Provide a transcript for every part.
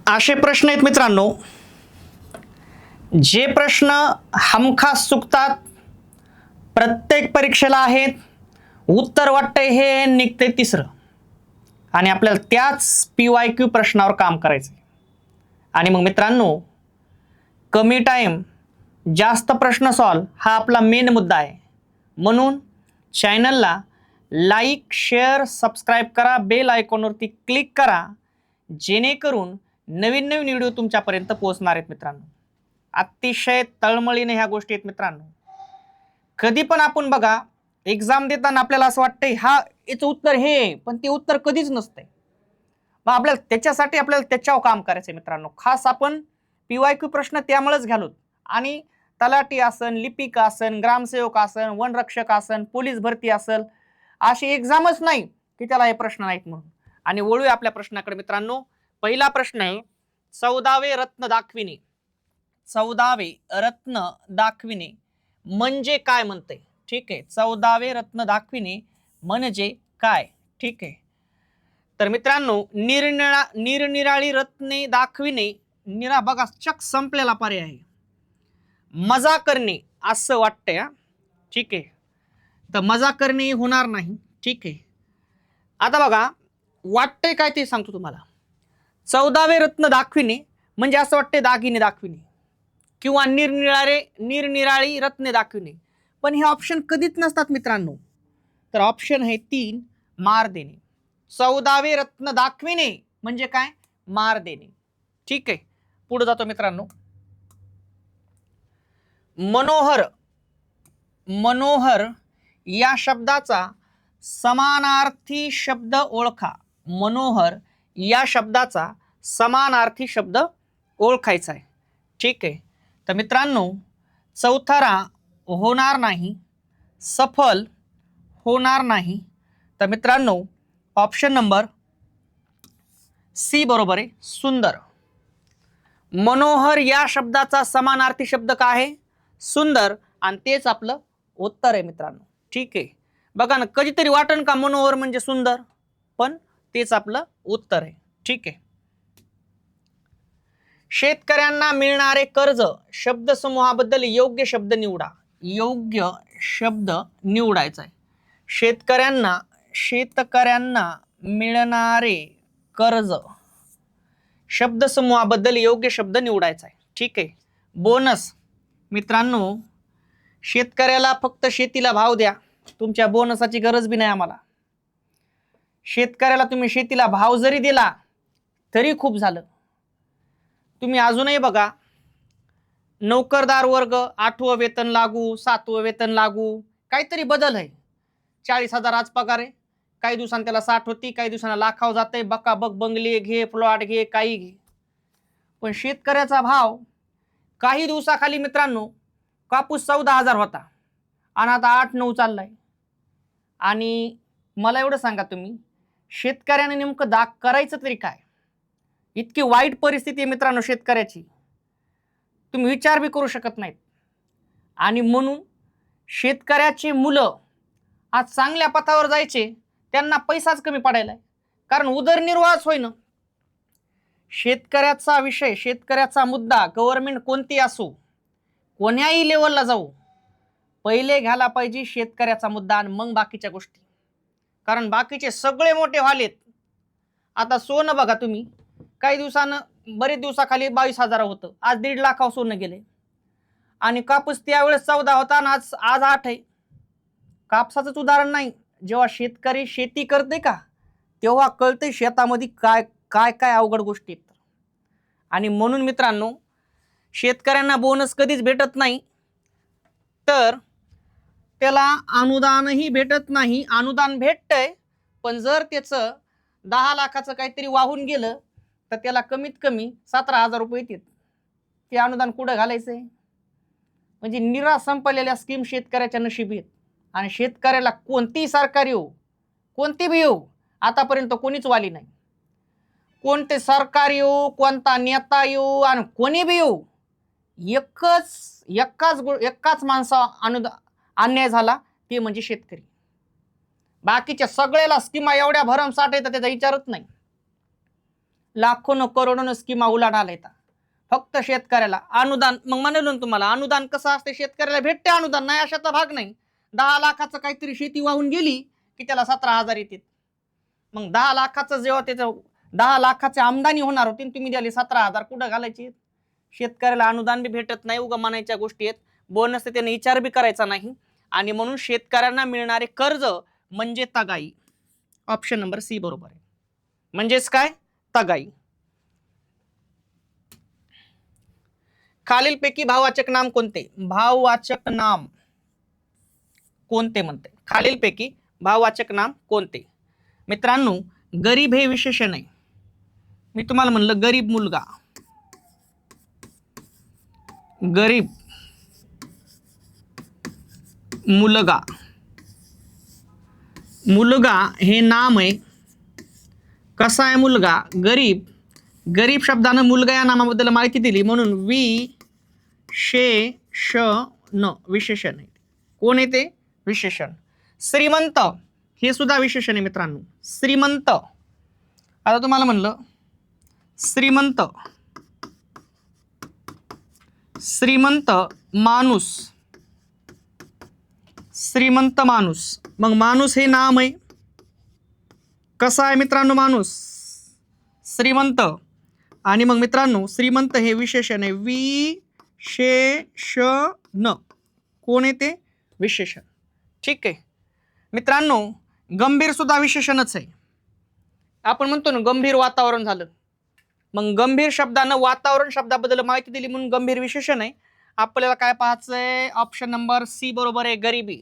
असे प्रश्न आहेत मित्रांनो, जे प्रश्न हमखास चुकतात, प्रत्येक परीक्षेला आहेत, उत्तर वाटतंय हे निघते तिसरं आणि आपल्याला त्याच PYQ प्रश्नावर काम करायचं. आणि मग मित्रांनो, कमी टाइम जास्त प्रश्न सॉल्व हा आपला मेन मुद्दा आहे. म्हणून चॅनलला लाईक, शेअर, सबस्क्राईब करा, बेल आयकॉनवरती क्लिक करा, जेणेकरून नवीन नवीन व्हिडिओ तुमच्यापर्यंत पोहोचणार आहेत. मित्रांनो, अतिशय तळमळीने ह्या गोष्टी आहेत. मित्रांनो, कधी पण आपण बघा, एक्झाम देताना आपल्याला असं वाटतंय हा याचं उत्तर हे, पण ते उत्तर कधीच नसतंय. मग आपल्याला त्याच्यावर काम करायचंय. मित्रांनो, खास आपण PYQ प्रश्न त्यामुळेच घ्यालोत. आणि तलाठी आसन, लिपिक आसन, ग्रामसेवक आसन, वनरक्षक आसन, पोलीस भरती असेल, अशी एक्झामच नाही की त्याला हे प्रश्न नाहीत म्हणून. आणि वळूया आपल्या प्रश्नाकडे. मित्रांनो, पहिला प्रश्न आहे, 14वे रत्न दाखविणे. 14वे रत्न दाखविणे म्हणजे काय म्हणते? ठीक आहे, 14वे रत्न दाखविणे म्हणजे काय? ठीक आहे, तर मित्रांनो, निरनिराळी रत्ने दाखविणे, निरा बघा चक संपलेला पर्याय आहे. मजा करणे असं वाटतंय. ठीक आहे, तर मजा करणे होणार नाही. ठीक आहे, आता बघा वाटतंय काय ते सांगतो तुम्हाला. 14वे रत्न दाखविणे म्हणजे असं वाटतंय दागिने दाखविणे किंवा निरनिराळी रत्ने दाखविणे, पण हे ऑप्शन कधीच नसतात मित्रांनो. तर ऑप्शन आहे 3, मार देणे. 14वे रत्न दाखविणे म्हणजे काय? मार देणे. ठीक आहे, पुढे जातो मित्रांनो. मनोहर. मनोहर या शब्दाचा समानार्थी शब्द ओळखा. मनोहर या शब्दाचा समानार्थी शब्द ओळखायचा आहे. ठीक आहे, तर मित्रांनो, चौथरा होणार नाही, सफल होणार नाही. तर मित्रांनो, ऑप्शन नंबर सी बरोबर आहे, सुंदर. मनोहर या शब्दाचा समानार्थी शब्द काय आहे? सुंदर, आणि तेच आपलं उत्तर आहे मित्रांनो. ठीक आहे, बघा ना, कधीतरी वाटण का मनोहर म्हणजे सुंदर, पण तेच आपलं उत्तर आहे. ठीक आहे, शेतकऱ्यांना मिळणारे कर्ज शब्दसमूहाबद्दल योग्य शब्द निवडा. योग्य शब्द निवडायचा आहे. शेतकऱ्यांना मिळणारे कर्ज शब्दसमूहाबद्दल योग्य शब्द निवडायचा आहे. ठीक आहे, बोनस. मित्रांनो, शेतकऱ्याला फक्त शेतीला भाव द्या, तुमच्या बोनसाची गरज बी नाही आम्हाला. शेतकऱ्याला तुम्ही शेतीला भाव जरी दिला तरी खूप झालं. तुम्ही अजूनही बघा, नोकरदार वर्ग 8वं वेतन लागू, 7वं वेतन लागू, काहीतरी बदल आहे. 40,000 आज पगार आहे, काही दिवसांनी त्याला 60 होती, काही दिवसांना लाखाव जाते. बका बक बंगले घे, प्लॉट घे, काही घे, पण शेतकऱ्याचा भाव काही दिवसाखाली मित्रांनो, कापूस 14,000 होता आणि आता 8-9 चाललाय. आणि मला एवढं सांगा, तुम्ही शेतकऱ्याने नेमकं दाग करायचं तरी काय? इतकी वाईट परिस्थिती आहे मित्रांनो शेतकऱ्याची, तुम्ही विचार बी करू शकत नाहीत. आणि म्हणून शेतकऱ्याची मुलं आज चांगल्या पथावर जायचे, त्यांना पैसाच कमी पडायलाय, कारण उदरनिर्वाहच होईना. शेतकऱ्याचा विषय, शेतकऱ्याचा मुद्दा, गव्हर्नमेंट कोणती असो, कोण्याही लेवलला जाऊ, पहिले घ्यायला पाहिजे शेतकऱ्याचा मुद्दा आणि मग बाकीच्या गोष्टी. कारण बाकीचे सगळे मोठे व्हालेत. आता सोनं बघा तुम्ही, काही दिवसानं, बरेच दिवसाखाली 22,000 होतं, आज 1.5 लाखावर सोनं गेले. आणि कापूस त्यावेळेस 14 होता आणि आज 8 आहे. कापसाचंच उदाहरण नाही, जेव्हा शेतकरी शेती करते का, तेव्हा कळते शेतामध्ये काय काय काय अवघड गोष्टी आहेत. आणि म्हणून मित्रांनो, शेतकऱ्यांना बोनस कधीच भेटत नाही, तर त्याला अनुदानही भेटत नाही. अनुदान भेटतंय, पण जर त्याचं 10 लाखाचं काहीतरी वाहून गेलं तर त्याला कमीत कमी 17,000 रुपये येतात. ते अनुदान कुठं घालायचंय? म्हणजे निरा संपलेल्या स्कीम शेतकऱ्याच्या नशिबी आहेत. आणि शेतकऱ्याला कोणतीही सरकार येऊ, कोणती बी येऊ, आतापर्यंत कोणीच वाली नाही. कोणते सरकार येऊ, कोणता नेता येऊ आणि कोणी बी येऊ, एकाच माणसा अन्याय झाला, ते म्हणजे शेतकरी. बाकीच्या सगळ्याला स्कीमा एवढ्या भरमसाठ येतात, त्याचा विचारच नाही. लाखोनं करोडोनं स्कीमा उलाढाल येतात, फक्त शेतकऱ्याला अनुदान. मग म्हणलं तुम्हाला अनुदान कसं असते, शेतकऱ्याला भेटते अनुदान, नाही अशाचा भाग नाही. 10 लाखाचं काहीतरी शेती वाहून गेली की त्याला 17,000 येतात. मग 10 लाखाचं जेव्हा त्याचं 10 लाखाची आमदानी होणार होती तुम्ही द्याली 17,000 कुठं घालायची? शेतकऱ्याला अनुदान बी भेटत नाही, उगा म्हणायच्या गोष्टी आहेत. बोनस त्याने विचार बी करायचा नाही. आणि म्हणून शेतकऱ्यांना मिळणारे कर्ज म्हणजे तगाई. ऑप्शन नंबर सी बरोबर आहे. म्हणजेच काय? तगाई. खालीलपैकी भाववाचक नाम कोणते? भाववाचक नाम कोणते म्हणते? खालीलपैकी भाववाचक नाम कोणते? मित्रांनो, गरीब हे विशेषण आहे. मी तुम्हाला म्हणलं गरीब मुलगा, गरीब मुलगा. मुलगा हे नाम आहे. कसा आहे मुलगा? गरीब. गरीब शब्दानं मुलगा या नामाबद्दल माहिती दिली म्हणून विशेषण, विशेषण आहे. कोण आहे ते? विशेषण. श्रीमंत हे सुद्धा विशेषण आहे मित्रांनो. श्रीमंत. आता तुम्हाला म्हणलं श्रीमंत, श्रीमंत माणूस, श्रीमंत माणूस. मग माणूस हे नाम आहे. कसा आहे मित्रांनो माणूस? श्रीमंत. आणि मग मित्रांनो श्रीमंत हे विशेषण आहे. विशेषण. कोण आहे ते? विशेषण. ठीक आहे मित्रांनो, गंभीर सुद्धा विशेषणच आहे. आपण म्हणतो ना गंभीर वातावरण झालं, मग गंभीर शब्दानं वातावरण शब्दाबद्दल माहिती दिली म्हणून गंभीर विशेषण आहे. आपल्याला काय पाहायचंय? ऑप्शन नंबर सी बरोबर आहे, गरिबी.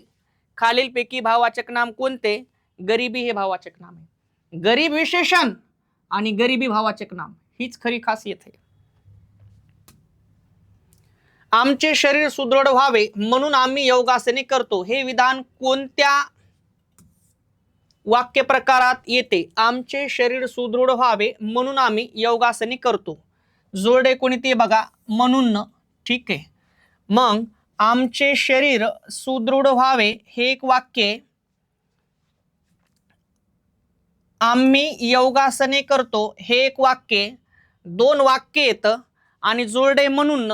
खालीलपैकी भाववाचक नाम कोणते? गरिबी हे भाववाचक नाम आहे. गरीब विशेषण आणि गरिबी भाववाचक नाम, हीच खरी खासियत आहे. आमचे शरीर सुदृढ व्हावे म्हणून आम्ही योगासने करतो, हे विधान कोणत्या वाक्य प्रकारात येते? आमचे शरीर सुदृढ व्हावे म्हणून आम्ही योगासने करतो. जोडे कोणी ते बघा, म्हणून. ठीक आहे. मग आमचे शरीर सुदृढ व्हावे हे एक वाक्य, आम्ही योगासने करतो हे एक वाक्य, दोन वाक्य येतं. आणि जोडे म्हणून.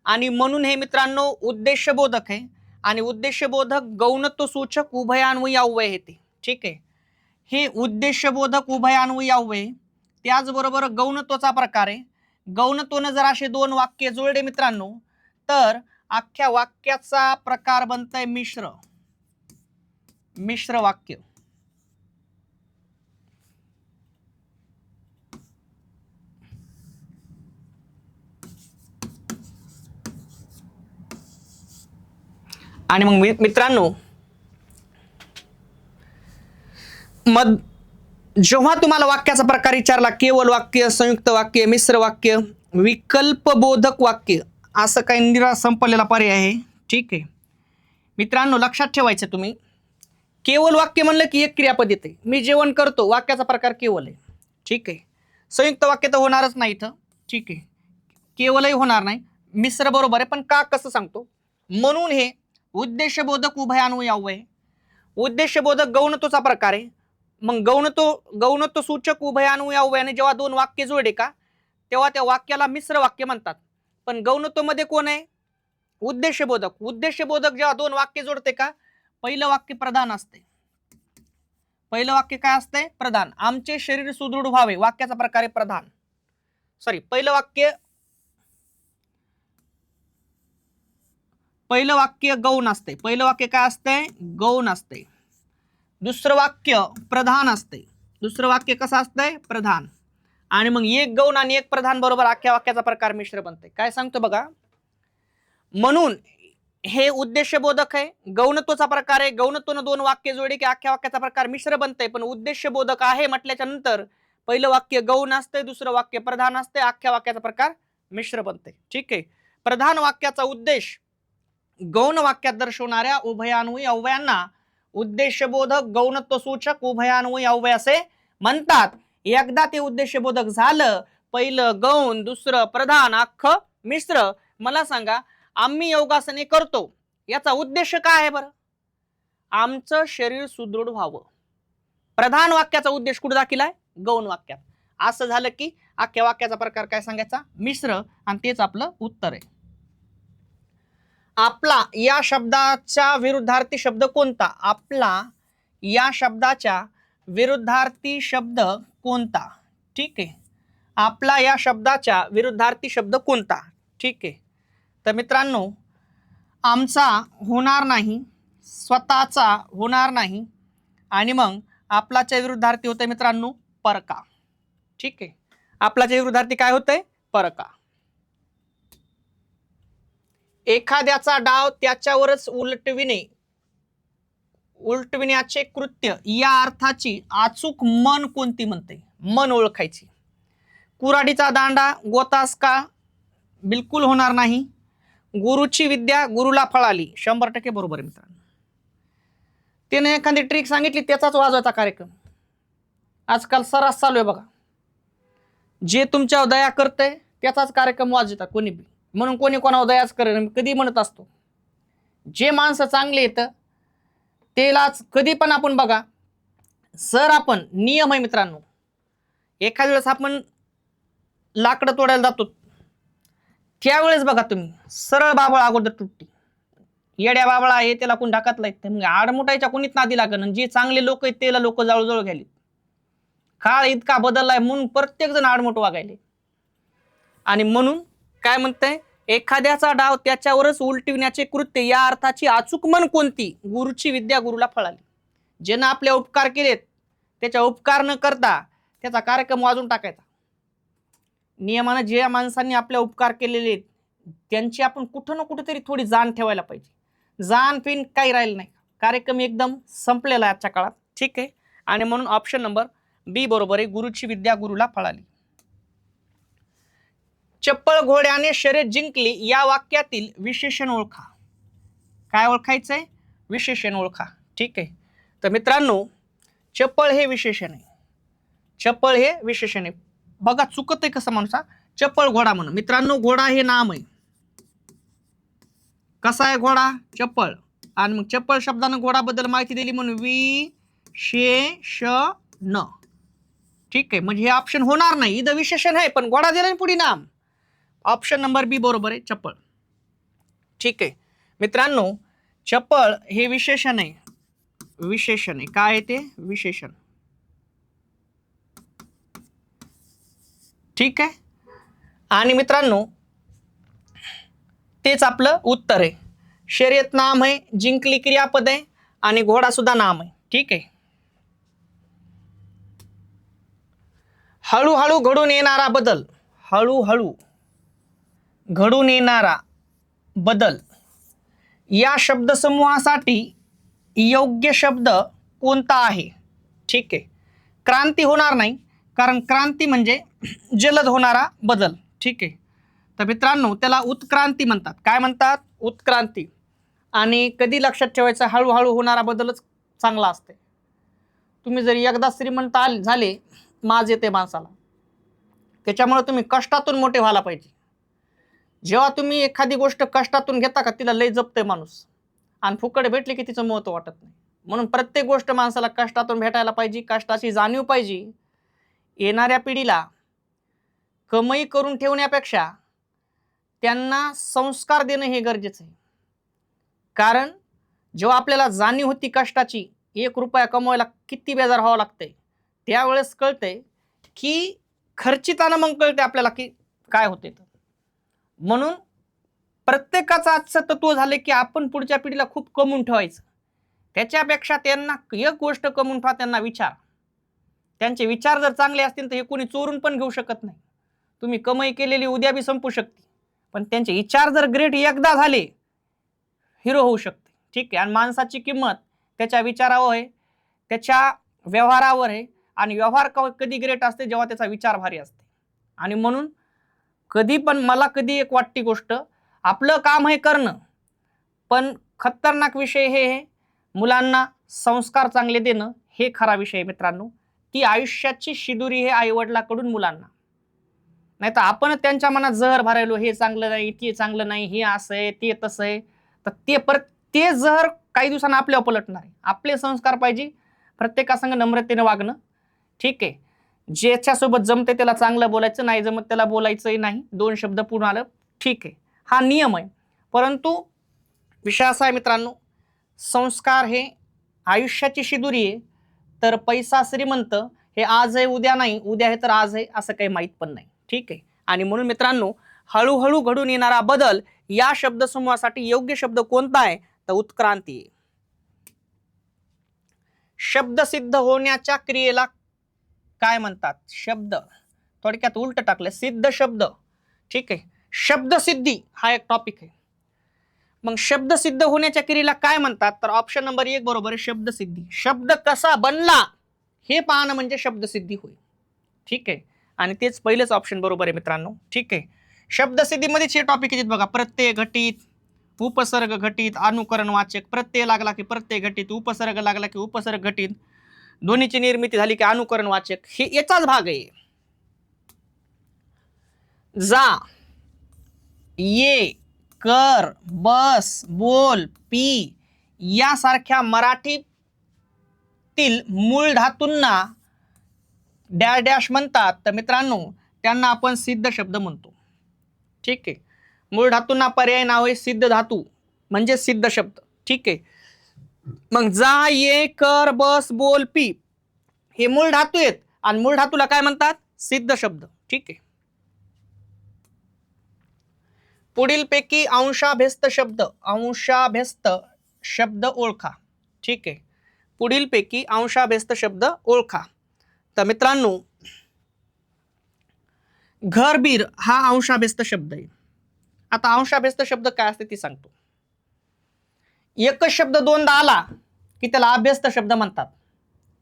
आणि म्हणून हे मित्रांनो उद्देशबोधक आहे. आणि उद्देशबोधक गौणत्व सूचक उभयान्वयी अव्यय येते. ठीक आहे. हे उद्देशबोधक उभयान्वयी अव्यय, त्याचबरोबर गौणत्वाचा प्रकार आहे. गौणत्वानं जर असे दोन वाक्य जोडले मित्रांनो तर अख्ख्या वाक्याचा प्रकार बनतंय मिश्र, मिश्र वाक्य. आणि मग मित्रांनो जेव्हा तुम्हाला वाक्याचा प्रकार विचारला, केवळ वाक्य, संयुक्त वाक्य, मिश्र वाक्य, विकल्पबोधक वाक्य, असं काही निराश संपलेला पर्याय आहे. ठीक आहे मित्रांनो, लक्षात ठेवायचं तुम्ही, केवळ वाक्य म्हणलं की एक क्रियापद येते. मी जेवण करतो, वाक्याचा प्रकार केवळ आहे. ठीक आहे. संयुक्त वाक्य तर होणारच नाही इथं. ठीक आहे. केवळही होणार नाही. मिश्र बरोबर आहे, पण का कसं सांगतो? म्हणून हे उद्देशबोधक उभयान्वयी अव्यय. उद्देशबोधक गौणत्वाचा प्रकार आहे. मग गौणत्व सूचक उभयान्वयी अव्ययाने जेव्हा दोन वाक्य जोडे का तेव्हा त्या वाक्याला मिश्र वाक्य म्हणतात. पण गौणत्वमध्ये कोण आहे? उद्देशबोधक. उद्देशबोधक जेव्हा दोन वाक्य जोडते का पहिलं वाक्य प्रधान असते. पहिलं वाक्य काय असते? प्रधान. आमचे शरीर सुदृढ व्हावे, वाक्याचा प्रकार आहे प्रधान. पहिलं वाक्य गौण असते. पहिलं वाक्य काय असते? गौण असते. दुसरं वाक्य प्रधान असते. दुसरं वाक्य कसं असतंय? प्रधान. आणि मग एक गौण आणि एक प्रधान बरोबर अख्ख्या वाक्याचा प्रकार मिश्र बनते. काय सांगतो बघा, म्हणून हे उद्देशबोधक आहे, गौणत्वाचा प्रकार आहे. गौणत्वानं दोन वाक्य जोडे की अख्ख्या वाक्याचा प्रकार मिश्र बनते. पण उद्देशबोधक आहे म्हटल्याच्या नंतर पहिलं वाक्य गौण असते, दुसरं वाक्य प्रधान असते, अख्ख्या वाक्याचा प्रकार मिश्र बनते. ठीक आहे. प्रधान वाक्याचा उद्देश गौण वाक्यात दर्शवणाऱ्या उभयान्वयी अव्ययांना उद्देशबोधक गौणत्व सूचक उभयान्वयी अव्यय असे म्हणतात. एकदा ते उद्देशबोधक झालं, पहिलं गौण, दुसरं प्रधान, अख्खं मिश्र. मला सांगा, आम्ही योगासने करतो याचा उद्देश काय आहे बरं? आमचं शरीर सुदृढ व्हावं. प्रधान वाक्याचा उद्देश कुठे दाखिलाय? गौण वाक्यात. असं झालं की अख्ख्या वाक्याचा प्रकार काय सांगायचा? मिश्र. आणि तेच आपलं उत्तर आहे. आपला या शब्दाच्या विरुद्धार्थी शब्द कोणता? आपला या शब्दाच्या विरुद्धार्थी शब्द कोणता? ठीक आहे. आपला या शब्दाच्या विरुद्धार्थी शब्द कोणता? ठीक आहे. तर मित्रांनो, आमचा होणार नाही, स्वतःचा होणार नाही, आणि मग आपलाच्या विरुद्धार्थी होतंय मित्रांनो परका. ठीक आहे. आपलाच्या विरुद्धार्थी काय होतंय? परका. एखाद्याचा डाव त्याच्यावरच उलटविण्याचे कृत्य या अर्थाची अचूक म्हण कोणती म्हणते? मन ओळखायची. कुऱ्हाडीचा दांडा गोतास का? बिलकुल होणार नाही. गुरुची विद्या गुरुला फळाली. 100% बरोबर आहे मित्रांनो. त्याने एखादी ट्रिक सांगितली त्याचाच वाजवायचा कार्यक्रम आजकाल सर्रास चालू आहे बघा. जे तुमच्यावर दया करतंय त्याचाच कार्यक्रम वाजवतात कोणी बी. म्हणून कोणी कोणावर दयाच करेल कधी म्हणत असतो. जे माणसं चांगले येतं त्यालाच कधी पण आपण बघा. सर आपण नियम आहे मित्रांनो. एखाद्या वेळेस आपण लाकडं तोडायला जातो त्यावेळेस बघा तुम्ही सरळ बाबळ अगोदर तुटती. येड्या बाबळा आहे त्याला कोण ढाकातला येत मग आडमुठायच्या कोणीच नादी लागण. जे चांगले लोक आहेत त्याला लोक जवळजवळ घ्याले. काळ इतका बदललाय म्हणून प्रत्येक जण आडमुठ वागायले. आणि म्हणून काय म्हणतंय? एखाद्याचा डाव त्याच्यावरच उलटविण्याचे कृत्य या अर्थाची अचूक म्हण कोणती? गुरुची विद्या गुरुला फळाली. ज्यानं आपले उपकार केलेत त्याच्या उपकार न करता त्याचा कार्यक्रम वाजून टाकायचा. नियमानं जे माणसांनी आपल्या उपकार केलेले आहेत त्यांची आपण कुठं ना कुठेतरी थोडी जाण ठेवायला पाहिजे. जाण पिन काही राहिलं नाही. कार्यक्रम एकदम संपलेला आहे आजच्या काळात. ठीक आहे. आणि म्हणून ऑप्शन नंबर बी बरोबर आहे. गुरुची विद्या गुरुला फळाली. चप्पळ घोड्याने शर्यत जिंकली या वाक्यातील विशेषण ओळखा. काय ओळखायचंय? विशेषण ओळखा. ठीक आहे. तर मित्रांनो चप्पळ हे विशेषण आहे. चप्पळ हे विशेषण आहे. बघा चुकत आहे कसं माणसा. चप्पळ घोडा म्हणून मित्रांनो घोडा हे नाम आहे. कसा आहे घोडा? चप्पळ. आणि मग चप्पळ शब्दानं घोडाबद्दल माहिती दिली म्हणून विशेषण. ठीक आहे. म्हणजे हे ऑप्शन होणार नाही. इथं विशेषण आहे पण घोडा दिला पुढे नाम. ऑप्शन नंबर बी बरोबर आहे चप्पळ. ठीक आहे. मित्रांनो चप्पळ हे विशेषण आहे. विशेषण आहे. काय आहे ते? विशेषण. ठीक आहे. आणि मित्रांनो तेच आपलं उत्तर आहे. शर्यत नाम आहे, जिंकली क्रियापद आहे आणि घोडा सुद्धा नाम आहे. ठीक आहे. हळूहळू घडून येणारा बदल. हळूहळू घडून येणारा बदल या शब्दसमूहासाठी योग्य शब्द कोणता आहे? ठीक आहे. क्रांती होणार नाही कारण क्रांती म्हणजे जलद होणारा बदल. ठीक आहे. तर मित्रांनो त्याला उत्क्रांती म्हणतात. काय म्हणतात? उत्क्रांती. आणि कधी लक्षात ठेवायचं? हळूहळू होणारा बदलच चांगला असते. तुम्ही जर एकदा श्रीमंत झाले माज येते माणसाला. त्याच्यामुळे तुम्ही कष्टातून मोठे व्हायला पाहिजे. जेव्हा तुम्ही एखादी गोष्ट कष्टातून घेता का तिला लय जपते माणूस. आणि फुकट भेटली की तिचं महत्त्व वाटत नाही. म्हणून प्रत्येक गोष्ट माणसाला कष्टातून भेटायला पाहिजे. कष्टाची जाणीव पाहिजे. येणाऱ्या पिढीला कमाई करून ठेवण्यापेक्षा त्यांना संस्कार देणं हे गरजेचं आहे. कारण जेव्हा आपल्याला जाणीव होती कष्टाची, 1 रुपया कमवायला किती बेजार व्हावं लागतंय, त्यावेळेस कळतंय की खर्चिताना मग कळते आपल्याला की काय होते. म्हणून प्रत्येकाचं आजचं तत्व झालं की आपण पुढच्या पिढीला खूप कमवून ठेवायचं. त्याच्यापेक्षा त्यांना एक गोष्ट कमवून ठेवा, त्यांना विचार. त्यांचे विचार जर चांगले असतील तर हे कोणी चोरून पण घेऊ शकत नाही. तुम्ही कमाई केलेली उद्या बी संपू शकते पण त्यांचे विचार जर ग्रेट एकदा झाले हिरो होऊ शकते. ठीक आहे. आणि माणसाची किंमत त्याच्या विचारावर आहे, त्याच्या व्यवहारावर आहे. आणि व्यवहार कधी ग्रेट असते? जेव्हा त्याचा विचार भारी असते. आणि म्हणून कधी पण मला कधी एक वाटती गोष्ट, आपलं काम आहे करणं पण खतरनाक विषय हे मुलांना संस्कार चांगले देणं हे खरा विषय मित्रांनो. ती आयुष्याची शिदुरी हे आईवडिलाकडून मुलांना. नाही तर आपण त्यांच्या मनात जहर भरायलो, हे चांगलं नाही, ते चांगलं नाही, हे असं आहे, ते तसं आहे. तर ते जहर काही दिवसांना आपल्यावर पलटणार आहे. आपले संस्कार पाहिजे. प्रत्येकासंग नम्रतेने वागणं. ठीक आहे. ज्याच्यासोबत जमते त्याला चांगलं बोलायचं, नाही जमत त्याला बोलायचंही नाही. 2 शब्द पूर्ण आलं ठीक आहे, हा नियम आहे. परंतु विषय असा आहे मित्रांनो, संस्कार हे आयुष्याची शिदुरी आहे. तर पैसा श्रीमंत हे आज आहे उद्या नाही, उद्या आहे तर आज आहे असं काही माहीत पण नाही. ठीक आहे. आणि म्हणून मित्रांनो, हळूहळू घडून येणारा बदल या शब्दसमूहासाठी योग्य शब्द कोणता आहे तर उत्क्रांती. शब्द सिद्ध होण्याच्या क्रियेला काय म्हणतात? शब्द थोडक्यात उलट टाकलं, सिद्ध शब्द. ठीक आहे, शब्दसिद्धी हा एक टॉपिक आहे. मग शब्द सिद्ध होण्याच्या क्रियेला काय म्हणतात तर ऑप्शन नंबर 1 बरोबर आहे, शब्दसिद्धी. शब्द कसा बनला हे पाहणं म्हणजे शब्दसिद्धी होईल. ठीक आहे, आणि तेच पहिलेच ऑप्शन बरोबर आहे मित्रांनो. ठीक आहे, शब्दसिद्धीमध्येच हे टॉपिक येतात बघा, प्रत्यय घटित, उपसर्ग घटित, अनुकरण वाचक. प्रत्यय लागला की प्रत्यय घटित, उपसर्ग लागला की उपसर्ग घटित, ध्वनीची निर्मिती झाली की अनुकरण वाचक. हे याचाच भाग आहे. जा, ये, कर, बस, बोल, पी यासारख्या मराठीतील मूळ धातूंना डॅश डॅश म्हणतात तर मित्रांनो त्यांना आपण सिद्ध शब्द म्हणतो. ठीक आहे, मूळ धातूंना पर्याय नाव आहे सिद्ध धातू म्हणजे सिद्ध शब्द. ठीक आहे, मग जा, ये, कर, बस, बोल, पी हे मूळ धातू आहेत आणि मूळ धातूला काय म्हणतात? सिद्ध शब्द. ठीक आहे, पुढीलपैकी अंशाभ्यस्त शब्द ओळखा. ठीक आहे, पुढीलपैकी अंशाभ्यस्त शब्द ओळखा. तर मित्रांनो, घरबीर हा अंशाभ्यस्त शब्द आहे. आता अंशाभ्यस्त शब्द काय असते ते सांगतो. एकच शब्द दोनदा आला की त्याला अभ्यस्त शब्द म्हणतात.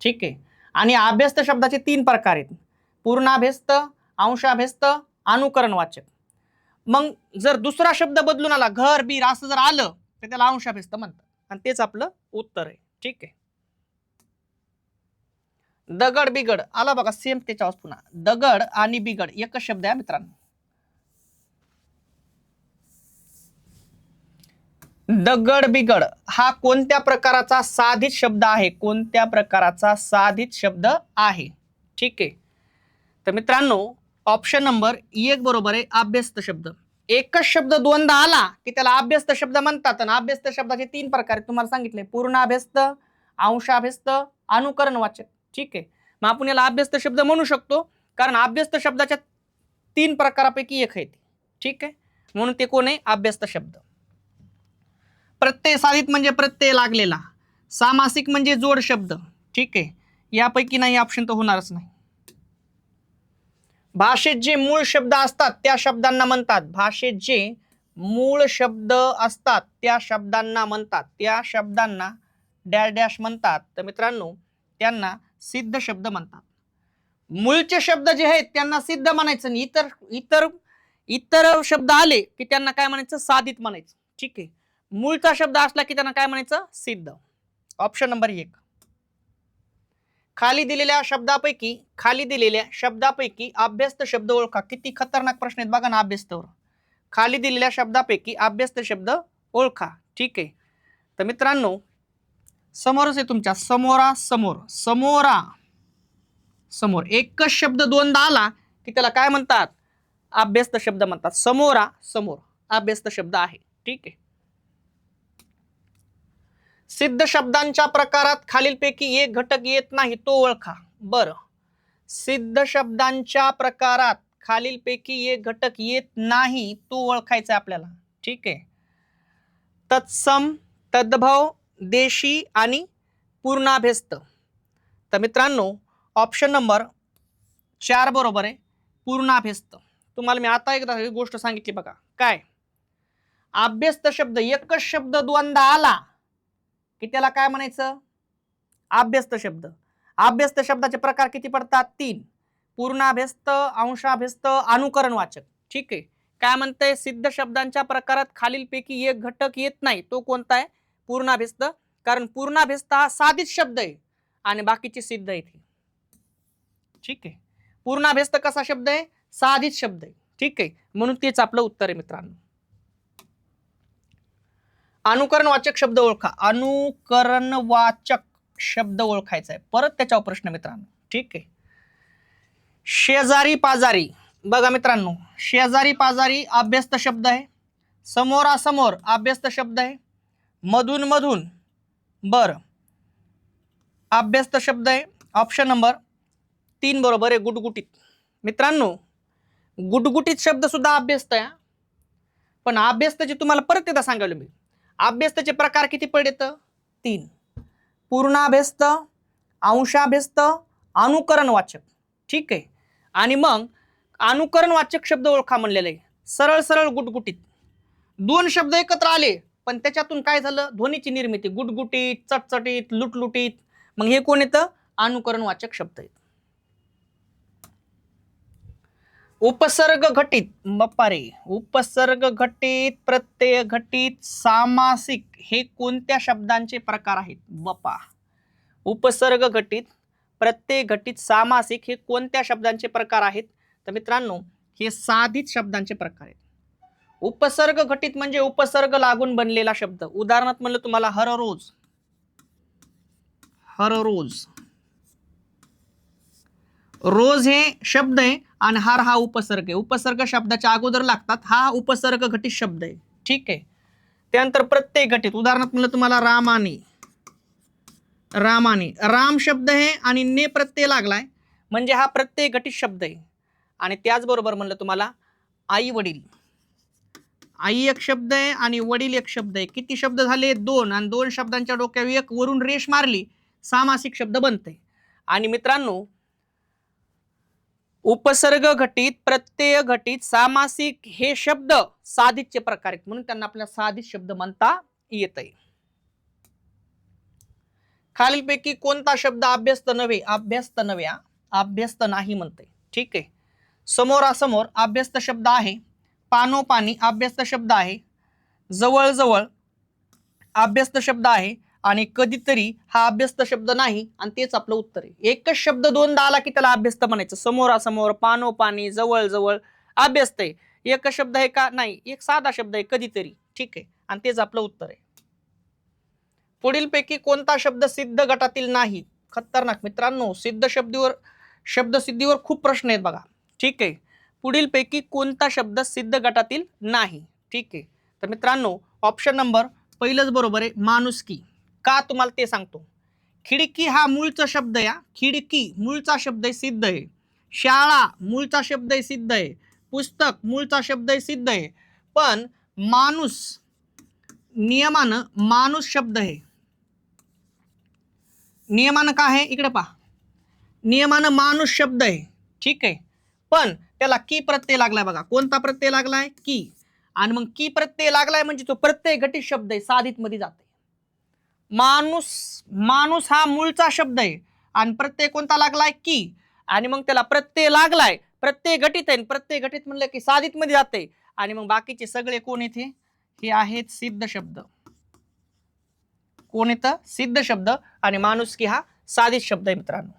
ठीक आहे, आणि अभ्यस्त शब्दाचे 3 प्रकार आहेत, पूर्णाभ्यस्त, अंशाभ्यस्त, अनुकरण वाचक. मग जर दुसरा शब्द बदलून आला, घर बीर असं जर आलं तर त्याला अंशाभ्यस्त म्हणतात आणि तेच आपलं उत्तर आहे. ठीक आहे, दगड बिगड आला बघा, सेम त्याच्यावर पुन्हा दगड आणि बिगड एकच शब्द आहे मित्रांनो. दगड बिगड हा कोणत्या प्रकाराचा साधित शब्द आहे? कोणत्या प्रकाराचा साधित शब्द आहे? ठीक आहे, तर मित्रांनो ऑप्शन नंबर 1 बरोबर आहे, अभ्यस्त शब्द. एकच शब्द दोनदा आला की त्याला अभ्यस्त शब्द म्हणतात आणि अभ्यस्त शब्दाचे 3 प्रकार तुम्हाला सांगितले, पूर्णाभ्यस्त, अंशाभ्यस्त, अनुकरण वाचक. ठीक आहे, मग आपण याला अभ्यस्त शब्द म्हणू शकतो कारण अभ्यस्त शब्दाच्या 3 प्रकारापैकी एक आहे ते. ठीक आहे, म्हणून ते कोण आहे? अभ्यस्त शब्द. प्रत्यय साधित म्हणजे प्रत्यय लागलेला, सामासिक म्हणजे जोड शब्द. ठीक आहे, यापैकी नाही ऑप्शन तर होणारच नाही. भाषेत जे मूळ शब्द असतात त्या शब्दांना म्हणतात. भाषेत जे मूळ शब्द असतात त्या शब्दांना म्हणतात. त्या शब्दांना डॅश डॅश म्हणतात तर मित्रांनो त्यांना सिद्ध शब्द म्हणतात. मूळचे शब्द जे आहेत त्यांना सिद्ध म्हणायचं आणि इतर इतर इतर शब्द आले की त्यांना काय म्हणायचं? साधित म्हणायचं. ठीक आहे, मूळचा शब्द असला की त्यांना काय म्हणायचं? सिद्ध. Option number 1. खाली दिलेल्या शब्दापैकी अभ्यस्त शब्द ओळखा. किती खतरनाक प्रश्न आहेत बघा ना अभ्यस्तवर. खाली दिलेल्या शब्दापैकी अभ्यस्त शब्द ओळखा. ठीक आहे, तर मित्रांनो समोरच आहे तुमच्या, समोरा समोर, समोरा समोर. एकच शब्द दोनदा आला की त्याला काय म्हणतात? अभ्यस्त शब्द म्हणतात. समोरा समोर अभ्यस्त शब्द आहे. ठीक आहे, सिद्ध शब्दांच्या प्रकारात खालीलपैकी एक घटक येत नाही तो ओळखा. बरं, सिद्ध शब्दांच्या प्रकारात खालीलपैकी एक घटक येत नाही तो ओळखायचा आपल्याला. ठीक आहे, तत्सम, तद्भव, देशी आणि पूर्णाभ्यस्त. तर मित्रांनो ऑप्शन नंबर 4 बरोबर आहे, पूर्णाभ्यस्त. तुम्हाला मी आता एकदा ही गोष्ट सांगितली बघा, काय अभ्यस्त शब्द एकच शब्द दोनदा आला की त्याला काय म्हणायचं? अभ्यस्त शब्द. अभ्यस्त शब्दाचे प्रकार किती पडतात? 3. पूर्णाभ्यस्त, अंशाभ्यस्त, अनुकरण वाचक. ठीक आहे, काय म्हणतंय? सिद्ध शब्दांच्या प्रकारात खालीलपैकी एक घटक येत नाही तो कोणता आहे? पूर्णाभ्यस्त. कारण पूर्णाभ्यस्त हा साधित शब्द आहे आणि बाकीचे सिद्ध आहेत. ठीक आहे, पूर्णाभ्यस्त कसा शब्द आहे? साधित शब्द आहे. ठीक आहे, म्हणून तेच आपलं उत्तर आहे मित्रांनो. अनुकरणवाचक शब्द ओळखा. अनुकरणवाचक शब्द ओळखायचा आहे. परत त्याच्यावर प्रश्न मित्रांनो. ठीक आहे, शेजारी पाजारी, बघा मित्रांनो, शेजारी पाजारी अभ्यस्त शब्द आहे, समोरासमोर अभ्यस्त शब्द आहे, मधून मधून बर अभ्यस्त शब्द आहे. ऑप्शन नंबर 3 बरोबर आहे. गुटगुटीत, मित्रांनो गुटगुटीत शब्द सुद्धा अभ्यस्त आहे. पण अभ्यस्तचे तुम्हाला परत एकदा सांगायला मी, अभ्यस्तचे प्रकार किती पडलेत? 3. पूर्णाभ्यस्त, अंशाभ्यस्त, अनुकरणवाचक. ठीक आहे. आणि मग अनुकरणवाचक शब्द ओळखा म्हणलेलं आहे. सरळ सरळ गुटगुटीत 2 शब्द एकत्र आले पण त्याच्यातून काय झालं? ध्वनीची निर्मिती. गुटगुटीत, चटचटीत, लुटलुटीत. मग हे कोण येतं? अनुकरणवाचक शब्द आहेत. उपसर्ग घटित, बप्पारे, उपसर्ग घटित, प्रत्यय घटित, सामासिक हे कोणत्या शब्दांचे प्रकार आहेत? बप्पा, उपसर्ग घटित, प्रत्यय घटित, सामासिक हे कोणत्या शब्दांचे प्रकार आहेत? तर मित्रांनो हे साधित शब्दांचे प्रकार आहेत. उपसर्ग घटित म्हणजे उपसर्ग लागून बनलेला शब्द. उदाहरणार्थ म्हणलं तुम्हाला हररोज, हररोज. रोज हे शब्द आहे आणि हर हा उपसर्ग आहे. उपसर्ग शब्दाच्या अगोदर लागतात. हा उपसर्ग घटित शब्द आहे. ठीक आहे. त्यानंतर प्रत्यय घटित, उदाहरणार्थ म्हणलं तुम्हाला रामाने, रामाने. राम शब्द आहे आणि ने प्रत्यय लागलाय म्हणजे हा प्रत्यय घटित शब्द आहे. आणि त्याचबरोबर म्हणलं तुम्हाला आई वडील, आई एक शब्द आहे आणि वडील एक शब्द आहे. किती शब्द झाले? 2. आणि 2 शब्दांच्या डोक्यावर एक वरून रेष मारली, सामासिक शब्द बनते. आणि मित्रांनो उपसर्ग घटित, प्रत्यय घटित, सामासिक हे शब्द साधितचे प्रकार आहेत म्हणून त्यांना आपल्याला साधित शब्द म्हणता येत आहे. खालीलपैकी कोणता शब्द अभ्यस्त नव्हे? अभ्यस्त नव्हे, अभ्यस्त नाही म्हणते. ठीक आहे. समोरासमोर अभ्यस्त शब्द आहे, पानोपानी अभ्यस्त शब्द आहे, जवळजवळ अभ्यस्त शब्द आहे आणि कधीतरी हा अभ्यस्त शब्द नाही. आणि तेच आपलं उत्तर आहे. एकच शब्द दोनदा आला की त्याला अभ्यस्त म्हणायचं. समोरासमोर, पानोपानी, जवळजवळ अभ्यस्त आहे. एकच शब्द आहे का? नाही, एक साधा शब्द आहे, कधीतरी. ठीक आहे. आणि तेच आपलं उत्तर आहे. पुढीलपैकी कोणता शब्द सिद्ध गटातील नाही? खतरनाक मित्रांनो, सिद्ध शब्दसिद्धीवर खूप प्रश्न आहेत बघा. ठीक आहे. पुढीलपैकी कोणता शब्द सिद्ध गटातील नाही? ठीक आहे. तर मित्रांनो ऑप्शन नंबर पहिलंच बरोबर आहे, माणुसकी. का तुम्हाला ते सांगतो. खिडकी हा मूळचा शब्द आहे. खिडकी मूळचा शब्द आहे, सिद्ध आहे. शाळा मूळचा शब्द आहे, सिद्ध आहे. पुस्तक मूळचा शब्द आहे, सिद्ध आहे. पण माणूस नियमानं माणूस शब्द आहे. नियमानं काय आहे? इकडे पहा. नियमानं माणूस शब्द आहे. ठीक आहे. पण त्याला की प्रत्यय लागलाय बघा. कोणता प्रत्यय लागलाय? की. आणि मग की प्रत्यय लागलाय म्हणजे तो प्रत्यय घटित शब्द आहे, साधित मध्ये जाते. माणूस, माणूस हा मूळचा शब्द आहे आणि प्रत्यय कोणता लागलाय? की. आणि मग त्याला प्रत्यय लागलाय, प्रत्यय घटित आहे. प्रत्यय घटित म्हणलं की साधित मध्ये जाते. आणि मग बाकीचे सगळे कोण येते? हे आहेत सिद्ध शब्द. कोण येतं? सिद्ध शब्द. आणि माणुसकी हा साधित शब्द आहे मित्रांनो.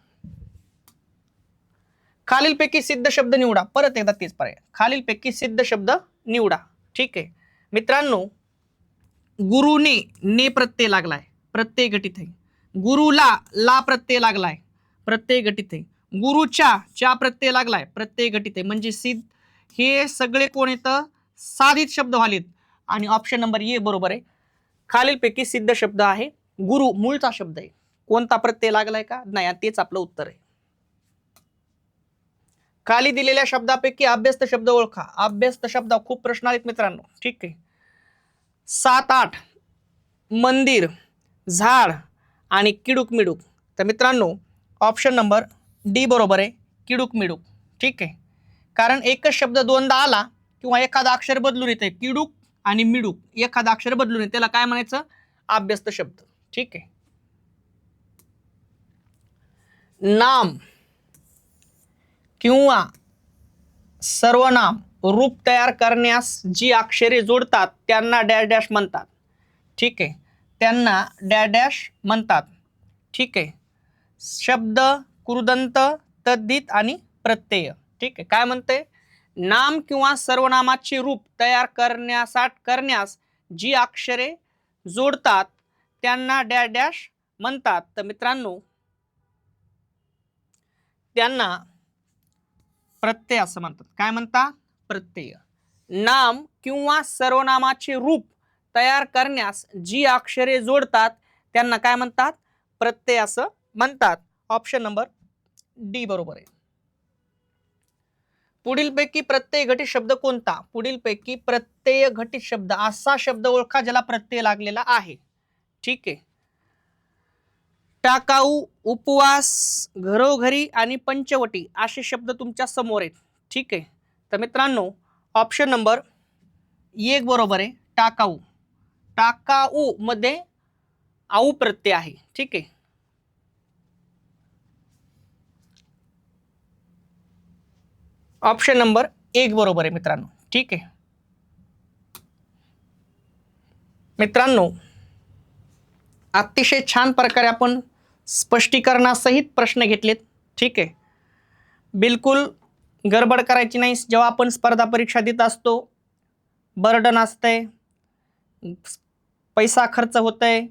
खालीलपैकी सिद्ध शब्द निवडा. परत एकदा तेच पर्याय. खालीलपैकी सिद्ध शब्द निवडा. ठीक आहे मित्रांनो. गुरुने ने प्रत्यय लागलाय, प्रत्यय घटित आहे. गुरुला ला प्रत्यय लागलाय, प्रत्यय घटित आहे. गुरुच्या च्या प्रत्यय लागलाय, प्रत्यय घटित आहे. म्हणजे सिद्ध हे सगळे कोण येतं? साधित शब्द व्हालेत. आणि ऑप्शन नंबर ए बरोबर आहे. खालीलपैकी सिद्ध शब्द आहे गुरु, मूळचा शब्द आहे. कोणता प्रत्यय लागलाय का? नाही. तेच आपलं उत्तर आहे. खाली दिलेल्या शब्दापैकी अभ्यस्त शब्द ओळखा. अभ्यस्त शब्द खूप प्रश्न आहेत मित्रांनो. ठीक आहे. 7-8 मंदिर, झाड आणि किडूक मिडूक. तर मित्रांनो ऑप्शन नंबर डी बरोबर आहे, किडूक मिडूक. ठीक आहे. कारण एकच शब्द दोनदा आला किंवा एखादा अक्षर बदलून येते, किडूक आणि मिडूक एखादा अक्षर बदलून येते, त्याला काय म्हणायचं? अभ्यस्त शब्द. ठीक आहे. नाम किंवा सर्वनाम रूप तयार करण्यास जी अक्षरे जोडतात त्यांना डॅश डॅश म्हणतात. ठीक आहे. त्यांना डॅश डॅश म्हणतात. ठीक आहे. शब्द, कृदंत, तद्धित आणि प्रत्यय. ठीक आहे. काय म्हणते? नाम किंवा सर्वनामाचे रूप तयार करण्यास जी अक्षरे जोडतात त्यांना डॅश डॅश म्हणतात. तर मित्रांनो त्यांना प्रत्यय असं म्हणतात. काय म्हणता? प्रत्यय. नाम किंवा सर्वनामाचे रूप तयार करण्यास जी अक्षरे जोडतात त्यांना काय म्हणतात? प्रत्यय असं म्हणतात. ऑप्शन नंबर डी बरोबर आहे. पुढीलपैकी प्रत्यय घटित शब्द कोणता? पुढीलपैकी प्रत्यय घटित शब्द असा शब्द ओळखा ज्याला प्रत्यय लागलेला आहे. ठीक आहे. टाकाऊ, उपवास, घरोघरी आणि पंचवटी असे शब्द तुमच्या समोर आहेत. ठीक आहे. तर मित्रांनो ऑप्शन नंबर 1 बरोबर आहे. टाकाऊ. टाकाऊ मध्ये आऊ प्रत्यय आहे. ठीक आहे. ऑप्शन नंबर 1 बरोबर आहे मित्रांनो. ठीक आहे. मित्रांनो अतिशय छान प्रकारे आपण स्पष्टीकरणासहित प्रश्न घेतलेत. ठीक आहे. बिलकुल गडबड करायची नाही. जेव्हा आपण स्पर्धा परीक्षा देत असतो, बर्डन असतंय, पैसा खर्च होतंय,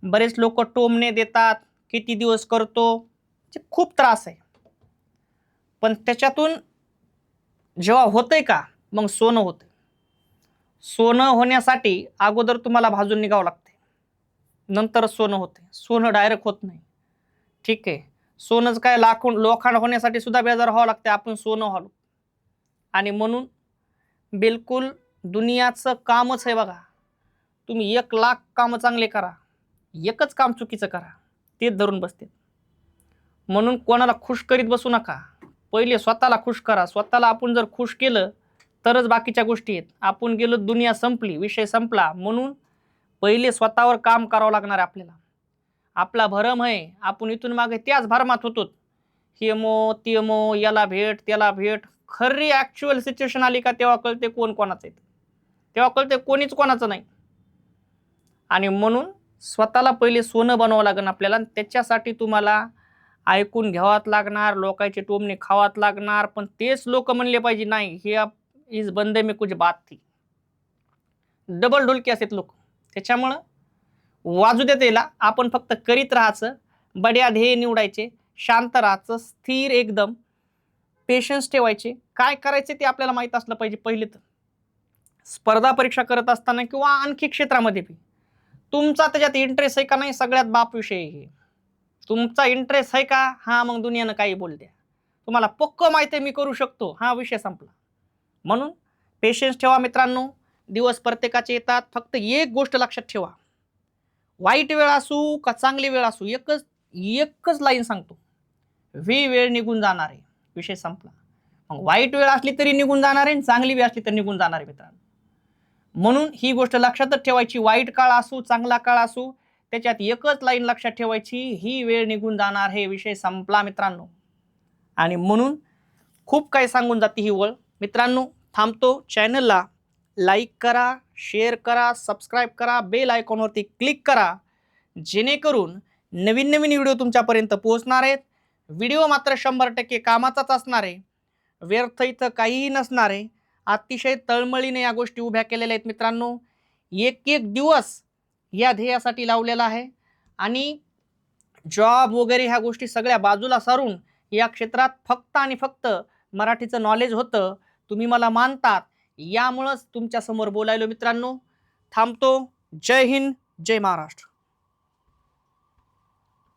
बरेच लोक टोमणे देतात, किती दिवस करतो, खूप त्रास आहे. पण त्याच्यातून जेव्हा होतंय का मग सोनं होतं. सोनं होण्यासाठी अगोदर तुम्हाला भाजून निघावं लागते, नंतर सोनं होते. सोनं डायरेक्ट होत नाही. ठीक आहे. सोनंच काय लोखंड होण्यासाठी सुद्धा बेजार व्हावं लागते. आपण सोनं व्हालो. आणि म्हणून बिलकुल दुनियाचं कामच आहे बघा. तुम्ही 1,00,000 कामं चांगले करा, एकच काम चुकीचं करा, तेच धरून बसते. म्हणून कोणाला खुश करीत बसू नका. पहिले स्वतःला खुश करा. स्वतःला आपण जर खुश केलं तरच बाकीच्या गोष्टी आहेत. आपण गेलो, दुनिया संपली, विषय संपला. म्हणून पहिले स्वतःवर काम करावं लागणार आपल्याला. आपला भरम आहे, आपण इथून मागे त्याच भरमात होतो. हेमो तेमो, याला भेट त्याला भेट. खरी ॲक्च्युअल सिच्युएशन आली का तेव्हा कळते कोण कोणाचं आहे. तेव्हा कळते कोणीच कोणाचं नाही. आणि म्हणून स्वतःला पहिले सोनं बनवावं लागेल आपल्याला. त्याच्यासाठी तुम्हाला ऐकून घ्यावाच लागणार, लोकांचे टोमणे खावाच लागणार. पण तेच लोक म्हणले पाहिजे नाही हे इज बंदे में कुछ बात थी. डबल ढोलकी असतात लोक. त्याच्यामुळं वाजू देत याला. आपण फक्त करीत राहायचं, बड्या ध्येय निवडायचे, शांत राहायचं, स्थिर एकदम, पेशन्स ठेवायचे. काय करायचे ते आपल्याला माहीत असलं पाहिजे. पहिले तर स्पर्धा परीक्षा करत असताना किंवा आणखी क्षेत्रामध्ये बी तुमचा त्याच्यात इंटरेस्ट आहे का नाही, सगळ्यात बाप विषय आहे. तुमचा इंटरेस्ट आहे का? हा, मग दुनियानं काही बोलते. तुम्हाला पक्क माहिती आहे मी करू शकतो, हा विषय संपला. म्हणून पेशन्स ठेवा मित्रांनो. दिवस प्रत्येकाचे येतात. फक्त एक गोष्ट लक्षात ठेवा, वाईट वेळ असू का चांगली वेळ असू, एकच लाईन सांगतो, ही वेळ निघून जाणार आहे, विषय संपला. मग वाईट वेळ असली तरी निघून जाणार आहे, चांगली वेळ असली तरी निघून जाणार आहे मित्रांनो. म्हणून ही गोष्ट लक्षातच ठेवायची. वाईट काळ असू चांगला काळ असू, त्याच्यात एकच लाईन लक्षात ठेवायची, ही वेळ निघून जाणार, हे विषय संपला मित्रांनो. आणि म्हणून खूप काही सांगून जाते ही वेळ मित्रांनो. थांबतो. चॅनलला लाईक करा, शेअर करा, सबस्क्राईब करा, बेल आयकॉनवरती क्लिक करा, जेणेकरून नवीन नवीन व्हिडिओ तुमच्यापर्यंत पोहोचणार आहेत. व्हिडिओ मात्र 100% कामाचाच असणार आहे. व्यर्थ इथं काहीही नसणार आहे. अतिशय तळमळीने या गोष्टी उभ्या केलेल्या आहेत मित्रांनो. एक एक दिवस या ध्येयासाठी लावलेला आहे. आणि जॉब वगैरे ह्या गोष्टी सगळ्या बाजूला सारून या क्षेत्रात फक्त आणि फक्त मराठीचं नॉलेज होतं. तुम्ही मला मानतात, यामुळंच तुमच्यासमोर बोलायलो मित्रांनो. थांबतो. जय हिंद, जय महाराष्ट्र.